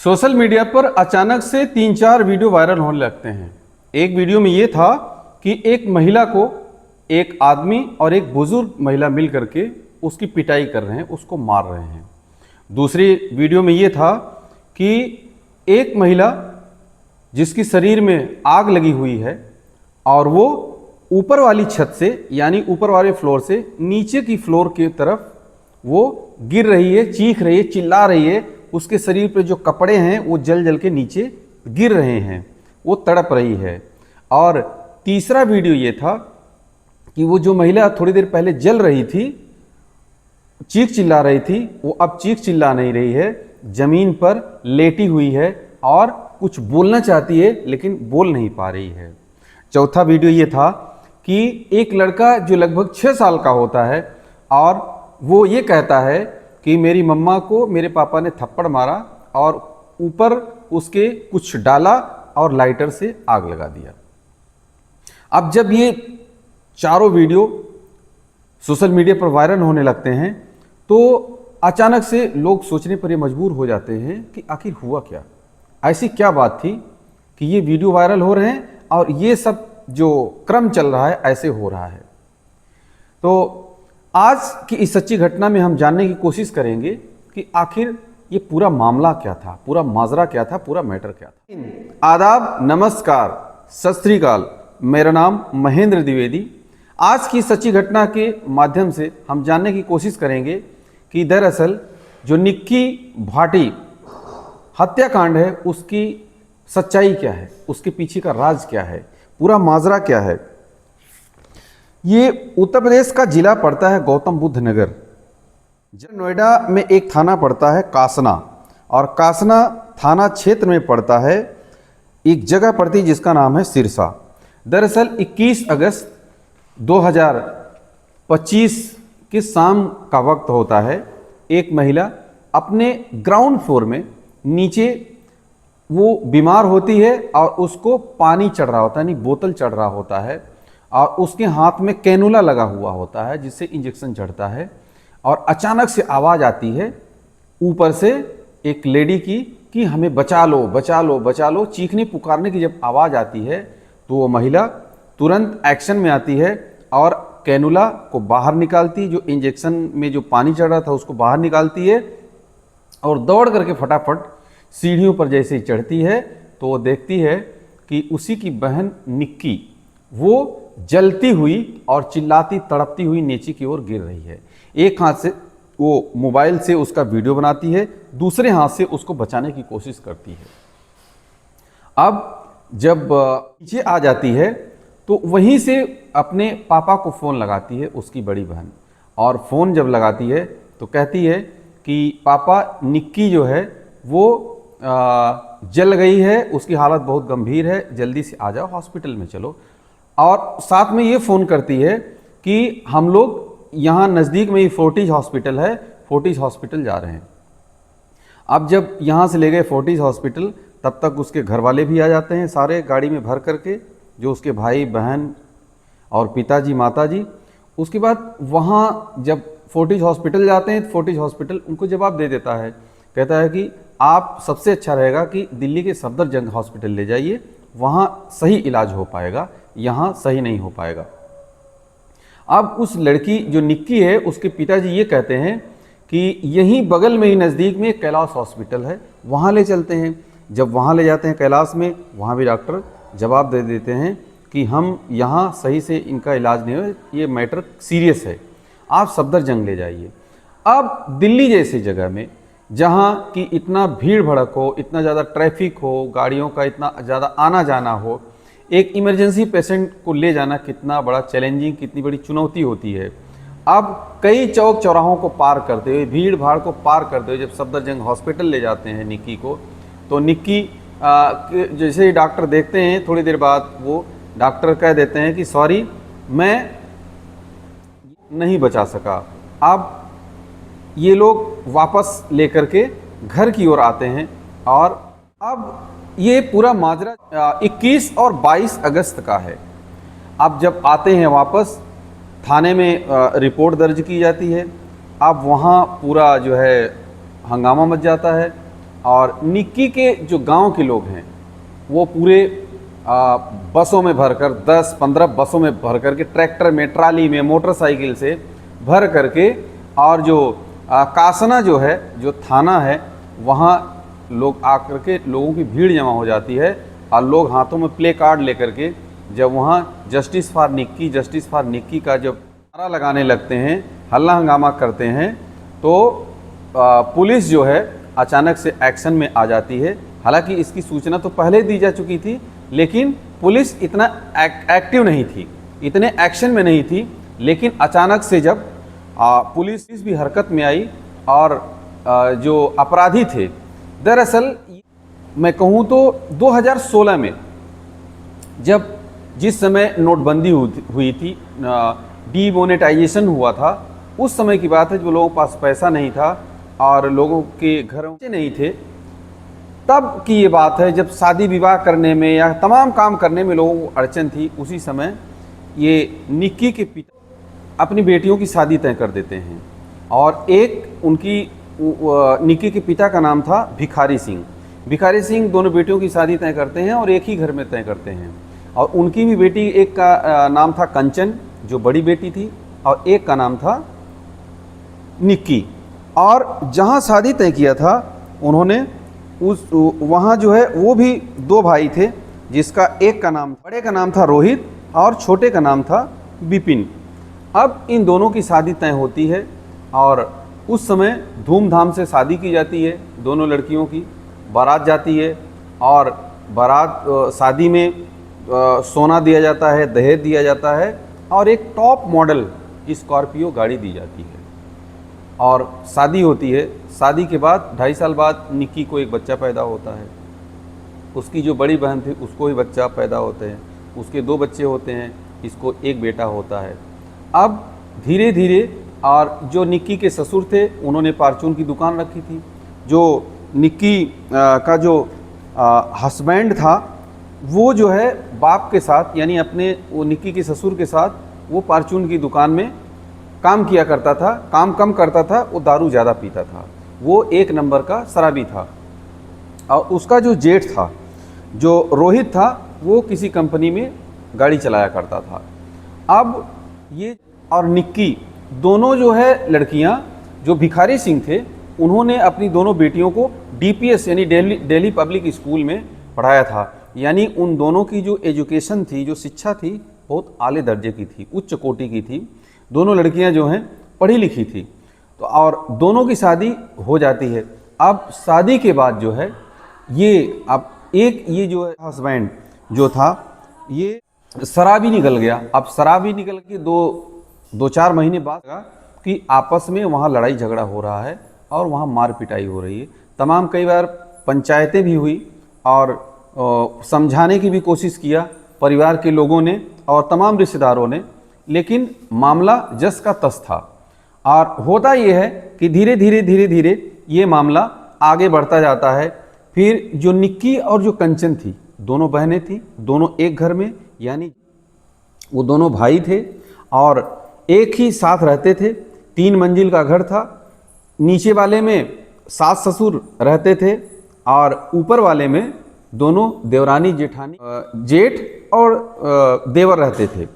Social media पर अचानक से 3-4 वीडियो वायरल होने लगते हैं। एक वीडियो में ये था कि एक महिला को एक आदमी और एक बुजुर्ग महिला मिल करके उसकी पिटाई कर रहे हैं, उसको मार रहे हैं। दूसरी वीडियो में ये था कि एक महिला जिसकी शरीर में आग लगी हुई है और वो ऊपर वाली छत से यानी ऊपर वाले फ्लोर से नीचे की फ्लोर की तरफ वो गिर रही है, चीख रही है, चिल्ला रही है। उसके शरीर पे जो कपड़े हैं वो जल जल के नीचे गिर रहे हैं, वो तड़प रही है। और तीसरा वीडियो ये था कि वो जो महिला थोड़ी देर पहले जल रही थी, चीख चिल्ला रही थी, वो अब चीख चिल्ला नहीं रही है, जमीन पर लेटी हुई है और कुछ बोलना चाहती है लेकिन बोल नहीं पा रही है। चौथा वीडियो ये था कि एक लड़का जो लगभग 6 साल का होता है और वो ये कहता है कि मेरी मम्मा को मेरे पापा ने थप्पड़ मारा और ऊपर उसके कुछ डाला और लाइटर से आग लगा दिया। अब जब ये चारों वीडियो सोशल मीडिया पर वायरल होने लगते हैं तो अचानक से लोग सोचने पर ये मजबूर हो जाते हैं कि आखिर हुआ क्या, ऐसी क्या बात थी कि ये वीडियो वायरल हो रहे हैं और ये सब जो क्रम चल रहा है ऐसे हो रहा है। तो आज की इस सच्ची घटना में हम जानने की कोशिश करेंगे कि आखिर ये पूरा मामला क्या था, पूरा माजरा क्या था, पूरा मैटर क्या था। आदाब, नमस्कार, सत श्री अकाल। मेरा नाम महेंद्र द्विवेदी। आज की सच्ची घटना के माध्यम से हम जानने की कोशिश करेंगे कि दरअसल जो निक्की भाटी हत्याकांड है उसकी सच्चाई क्या है, उसके पीछे का राज क्या है, पूरा माजरा क्या है। ये उत्तर प्रदेश का जिला पड़ता है गौतम बुद्ध नगर। नोएडा में एक थाना पड़ता है कासना, और कासना थाना क्षेत्र में पड़ता है एक जगह पड़ती है जिसका नाम है सिरसा। दरअसल 21 अगस्त 2025 के शाम का वक्त होता है। एक महिला अपने ग्राउंड फ्लोर में नीचे वो बीमार होती है और उसको पानी चढ़ रहा होता है, यानी बोतल चढ़ रहा होता है और उसके हाथ में कैनुला लगा हुआ होता है जिससे इंजेक्शन चढ़ता है। और अचानक से आवाज़ आती है ऊपर से एक लेडी की कि हमें बचा लो, बचा लो, बचा लो। चीखने पुकारने की जब आवाज़ आती है तो वो महिला तुरंत एक्शन में आती है और कैनुला को बाहर निकालती, जो इंजेक्शन में जो पानी चढ़ रहा था उसको बाहर निकालती है और दौड़ करके फटाफट सीढ़ियों पर जैसे ही चढ़ती है तो वो देखती है कि उसी की बहन निक्की वो जलती हुई और चिल्लाती तड़पती हुई नीचे की ओर गिर रही है। एक हाथ से वो मोबाइल से उसका वीडियो बनाती है, दूसरे हाथ से उसको बचाने की कोशिश करती है। अब जब नीचे आ जाती है तो वहीं से अपने पापा को फ़ोन लगाती है उसकी बड़ी बहन, और फ़ोन जब लगाती है तो कहती है कि पापा निक्की जो है वो जल गई है, उसकी हालत बहुत गंभीर है, जल्दी से आ जाओ, हॉस्पिटल में चलो। और साथ में ये फ़ोन करती है कि हम लोग यहाँ नज़दीक में ही फोर्टिज हॉस्पिटल है, फोर्टिज हॉस्पिटल जा रहे हैं। अब जब यहाँ से ले गए फोर्टिज हॉस्पिटल तब तक उसके घर वाले भी आ जाते हैं सारे गाड़ी में भर करके, जो उसके भाई बहन और पिताजी माताजी। उसके बाद वहाँ जब फोर्टिज हॉस्पिटल जाते हैं तो फोर्टिज हॉस्पिटल उनको जवाब दे देता है, कहता है कि आप सबसे अच्छा रहेगा कि दिल्ली के सफदरजंग हॉस्पिटल ले जाइए, वहाँ सही इलाज हो पाएगा, यहाँ सही नहीं हो पाएगा। अब उस लड़की जो निक्की है उसके पिताजी ये कहते हैं कि यहीं बगल में ही नज़दीक में कैलाश हॉस्पिटल है, वहाँ ले चलते हैं। जब वहाँ ले जाते हैं कैलाश में, वहाँ भी डॉक्टर जवाब दे देते हैं कि हम यहाँ सही से इनका इलाज नहीं हो, ये मैटर सीरियस है, आप सफदरजंग ले जाइए। अब दिल्ली जैसी जगह में जहाँ कि इतना भीड़ भड़क हो, इतना ज़्यादा ट्रैफिक हो, गाड़ियों का इतना ज़्यादा आना जाना हो, एक इमरजेंसी पेशेंट को ले जाना कितना बड़ा चैलेंजिंग, कितनी बड़ी चुनौती होती है। अब कई चौक चौराहों को पार करते हुए, भीड़ भाड़ को पार करते हुए जब सफदरजंग हॉस्पिटल ले जाते हैं निक्की को, तो निक्की जैसे ही डॉक्टर देखते हैं थोड़ी देर बाद वो डॉक्टर कह देते हैं कि सॉरी, मैं नहीं बचा सका। अब ये लोग वापस लेकर के घर की ओर आते हैं और अब ये पूरा माजरा 21 और 22 अगस्त का है। अब जब आते हैं वापस थाने में रिपोर्ट दर्ज की जाती है। अब वहाँ पूरा जो है हंगामा मच जाता है और निक्की के जो गांव के लोग हैं वो पूरे बसों में भरकर 10-15 बसों में भर करके, ट्रैक्टर में, ट्राली में, मोटरसाइकिल से भर करके, और जो कासना जो है, जो थाना है, वहाँ लोग आकर के लोगों की भीड़ जमा हो जाती है और लोग हाथों में प्ले कार्ड लेकर के जब वहाँ justice for Nikki, justice for Nikki का जब नारा लगाने लगते हैं, हल्ला हंगामा करते हैं, तो पुलिस जो है अचानक से एक्शन में आ जाती है। हालांकि इसकी सूचना तो पहले दी जा चुकी थी, लेकिन पुलिस इतना एक्टिव नहीं थी, इतने एक्शन में नहीं थी। लेकिन अचानक से जब पुलिस भी हरकत में आई और जो अपराधी थे, दरअसल मैं कहूँ तो 2016 में जब जिस समय नोटबंदी हुई थी, डीमोनेटाइजेशन हुआ था, उस समय की बात है जब लोगों के पास पैसा नहीं था और लोगों के घरों में नहीं थे, तब की ये बात है जब शादी विवाह करने में या तमाम काम करने में लोगों को अड़चन थी। उसी समय ये निक्की के पिता अपनी बेटियों की शादी तय कर देते हैं और एक उनकी निक्की के पिता का नाम था भिखारी सिंह। भिखारी सिंह दोनों बेटियों की शादी तय करते हैं और एक ही घर में तय करते हैं। और उनकी भी बेटी, एक का नाम था कंचन जो बड़ी बेटी थी और एक का नाम था निक्की। और जहाँ शादी तय किया था उन्होंने वहाँ जो है वो भी 2 भाई थे, जिसका एक का नाम, बड़े का नाम था रोहित और छोटे का नाम था विपिन। अब इन दोनों की शादी तय होती है और उस समय धूमधाम से शादी की जाती है। दोनों लड़कियों की बारात जाती है और बारात शादी में सोना दिया जाता है, दहेज दिया जाता है और एक टॉप मॉडल स्कॉर्पियो गाड़ी दी जाती है और शादी होती है। शादी के बाद 2.5 साल बाद निक्की को एक बच्चा पैदा होता है। उसकी जो बड़ी बहन थी उसको भी बच्चा पैदा होते हैं, उसके 2 बच्चे होते हैं, इसको एक बेटा होता है। अब धीरे धीरे, और जो निक्की के ससुर थे उन्होंने फार्चून की दुकान रखी थी। जो निक्की का जो हस्बैंड था वो जो है बाप के साथ, यानी अपने वो निक्की के ससुर के साथ, वो फार्चून की दुकान में काम किया करता था। काम कम करता था, वो दारू ज़्यादा पीता था, वो 1 नंबर का शराबी था। और उसका जो जेठ था, जो रोहित था, वो किसी कंपनी में गाड़ी चलाया करता था। अब ये और निक्की दोनों जो है लड़कियां, जो भिखारी सिंह थे, उन्होंने अपनी दोनों बेटियों को डीपीएस यानी दिल्ली पब्लिक स्कूल में पढ़ाया था। यानी उन दोनों की जो एजुकेशन थी, जो शिक्षा थी, बहुत आले दर्जे की थी, उच्च कोटि की थी। दोनों लड़कियां जो हैं पढ़ी लिखी थी। तो और दोनों की शादी हो जाती है। अब शादी के बाद जो है ये, अब एक ये जो है हस्बैंड जो था ये शराबी निकल गया। अब शराबी निकल के 2-4 महीने बाद कि आपस में वहाँ लड़ाई झगड़ा हो रहा है और वहाँ मार पिटाई हो रही है। तमाम कई बार पंचायतें भी हुई और समझाने की भी कोशिश किया परिवार के लोगों ने और तमाम रिश्तेदारों ने, लेकिन मामला जस का तस था। और होता ये है कि धीरे धीरे ये मामला आगे बढ़ता जाता है। फिर जो निक्की और जो कंचन थी, दोनों बहनें थी, दोनों एक घर में, यानी वो दोनों भाई थे और एक ही साथ रहते थे। 3 मंजिल का घर था। नीचे वाले में सास ससुर रहते थे और ऊपर वाले में दोनों देवरानी जेठानी, जेठ और देवर रहते थे।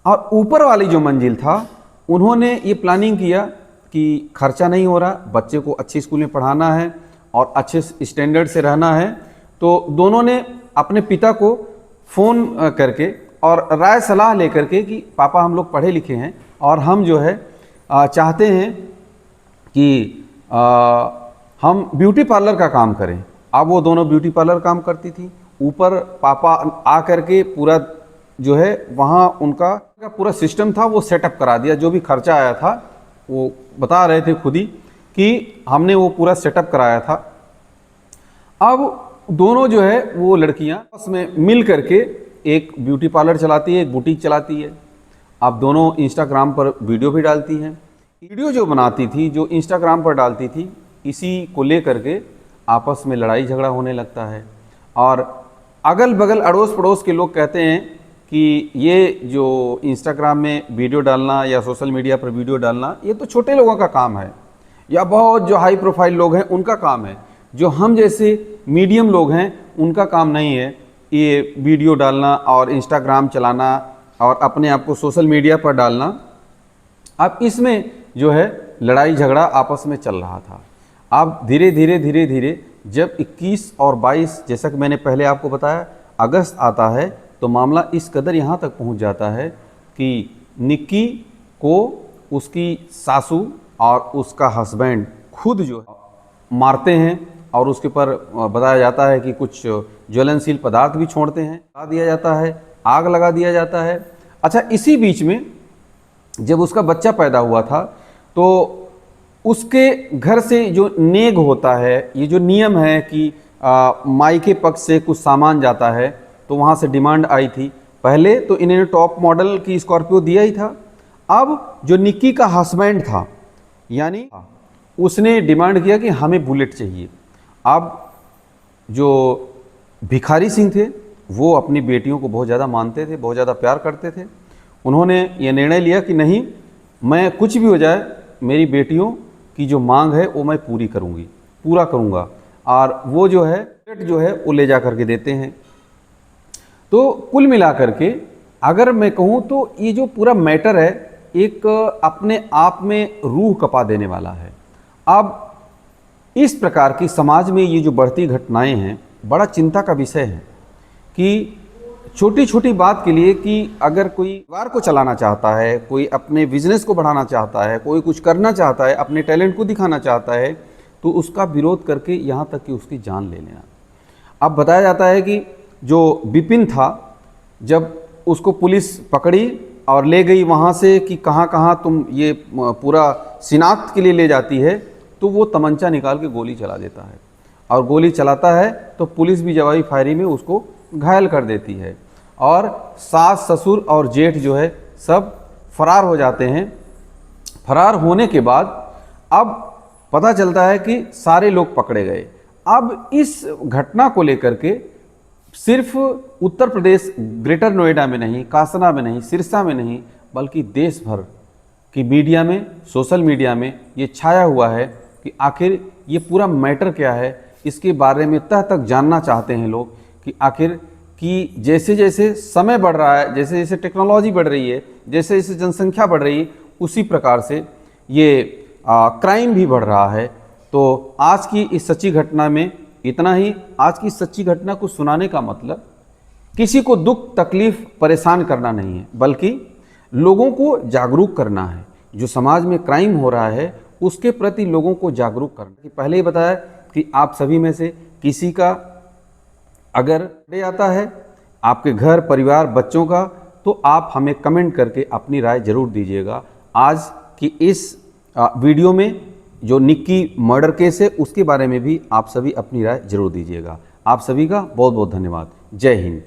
और ऊपर वाली जो मंजिल था, उन्होंने ये प्लानिंग किया कि खर्चा नहीं हो रहा, बच्चे को अच्छे स्कूल में पढ़ाना है और अच्छे स्टैंडर्ड से रहना है। तो दोनों ने अपने पिता को फ़ोन करके और राय सलाह लेकर के कि पापा हम लोग पढ़े लिखे हैं और हम जो है चाहते हैं कि हम ब्यूटी पार्लर का काम करें। अब वो दोनों ब्यूटी पार्लर काम करती थी। ऊपर पापा आ करके पूरा जो है वहाँ उनका पूरा सिस्टम था वो सेटअप करा दिया। जो भी खर्चा आया था वो बता रहे थे खुद ही कि हमने वो पूरा सेटअप कराया था। अब दोनों जो है वो लड़कियां आपस में मिल करके एक ब्यूटी पार्लर चलाती है, एक बुटीक चलाती है। अब दोनों इंस्टाग्राम पर वीडियो भी डालती हैं। वीडियो जो बनाती थी, जो इंस्टाग्राम पर डालती थी, इसी को लेकर के आपस में लड़ाई झगड़ा होने लगता है। और अगल बगल अड़ोस पड़ोस के लोग कहते हैं कि ये जो इंस्टाग्राम में वीडियो डालना या सोशल मीडिया पर वीडियो डालना, ये तो छोटे लोगों का काम है या बहुत जो हाई प्रोफाइल लोग हैं उनका काम है। जो हम जैसे मीडियम लोग हैं उनका काम नहीं है ये वीडियो डालना और इंस्टाग्राम चलाना और अपने आप को सोशल मीडिया पर डालना। अब इसमें जो है लड़ाई झगड़ा आपस में चल रहा था। अब धीरे धीरे जब 21 और 22, जैसा कि मैंने पहले आपको बताया, अगस्त आता है तो मामला इस कदर यहाँ तक पहुँच जाता है कि निक्की को उसकी सासू और उसका हस्बैंड खुद जो है मारते हैं और उसके ऊपर बताया जाता है कि कुछ ज्वलनशील पदार्थ भी छोड़ते हैं, लगा दिया जाता है, आग लगा दिया जाता है। अच्छा, इसी बीच में जब उसका बच्चा पैदा हुआ था तो उसके घर से जो नेग होता है, ये जो नियम है कि माई के पक्ष से कुछ सामान जाता है, तो वहाँ से डिमांड आई थी। पहले तो इन्होंने टॉप मॉडल की स्कॉर्पियो दिया ही था। अब जो निक्की का हस्बैंड था यानी उसने डिमांड किया कि हमें बुलेट चाहिए। अब जो भिखारी सिंह थे वो अपनी बेटियों को बहुत ज़्यादा मानते थे, बहुत ज़्यादा प्यार करते थे। उन्होंने ये निर्णय लिया कि नहीं, मैं कुछ भी हो जाए मेरी बेटियों की जो मांग है वो मैं पूरा करूँगा। और वो जो है वो ले जा करके देते हैं। तो कुल मिलाकर के अगर मैं कहूँ तो ये जो पूरा मैटर है एक अपने आप में रूह कपा देने वाला है। अब इस प्रकार की समाज में ये जो बढ़ती घटनाएं हैं बड़ा चिंता का विषय है कि छोटी छोटी बात के लिए कि अगर कोई परिवार को चलाना चाहता है, कोई अपने बिजनेस को बढ़ाना चाहता है, कोई कुछ करना चाहता है, अपने टैलेंट को दिखाना चाहता है, तो उसका विरोध करके यहाँ तक कि उसकी जान ले लेना। अब बताया जाता है कि जो विपिन था, जब उसको पुलिस पकड़ी और ले गई वहाँ से कि कहाँ कहाँ तुम ये पूरा शिनाख्त के लिए ले जाती है, तो वो तमंचा निकाल के गोली चला देता है। और गोली चलाता है तो पुलिस भी जवाबी फायरिंग में उसको घायल कर देती है और सास ससुर और जेठ जो है सब फरार हो जाते हैं। फरार होने के बाद अब पता चलता है कि सारे लोग पकड़े गए। अब इस घटना को लेकर के सिर्फ उत्तर प्रदेश ग्रेटर नोएडा में नहीं, कासना में नहीं, सिरसा में नहीं, बल्कि देश भर की मीडिया में, सोशल मीडिया में ये छाया हुआ है कि आखिर ये पूरा मैटर क्या है। इसके बारे में तह तक जानना चाहते हैं लोग कि आखिर कि जैसे जैसे समय बढ़ रहा है, जैसे जैसे टेक्नोलॉजी बढ़ रही है, जैसे जैसे जनसंख्या बढ़ रही है, उसी प्रकार से ये क्राइम भी बढ़ रहा है। तो आज की इस सच्ची घटना में इतना ही। आज की सच्ची घटना को सुनाने का मतलब किसी को दुख तकलीफ परेशान करना नहीं है, बल्कि लोगों को जागरूक करना है। जो समाज में क्राइम हो रहा है उसके प्रति लोगों को जागरूक करना। पहले ही बताया कि आप सभी में से किसी का अगर डे आता है आपके घर परिवार बच्चों का, तो आप हमें कमेंट करके अपनी राय जरूर दीजिएगा। आज की इस वीडियो में जो निक्की मर्डर केस है उसके बारे में भी आप सभी अपनी राय जरूर दीजिएगा। आप सभी का बहुत बहुत धन्यवाद। जय हिंद।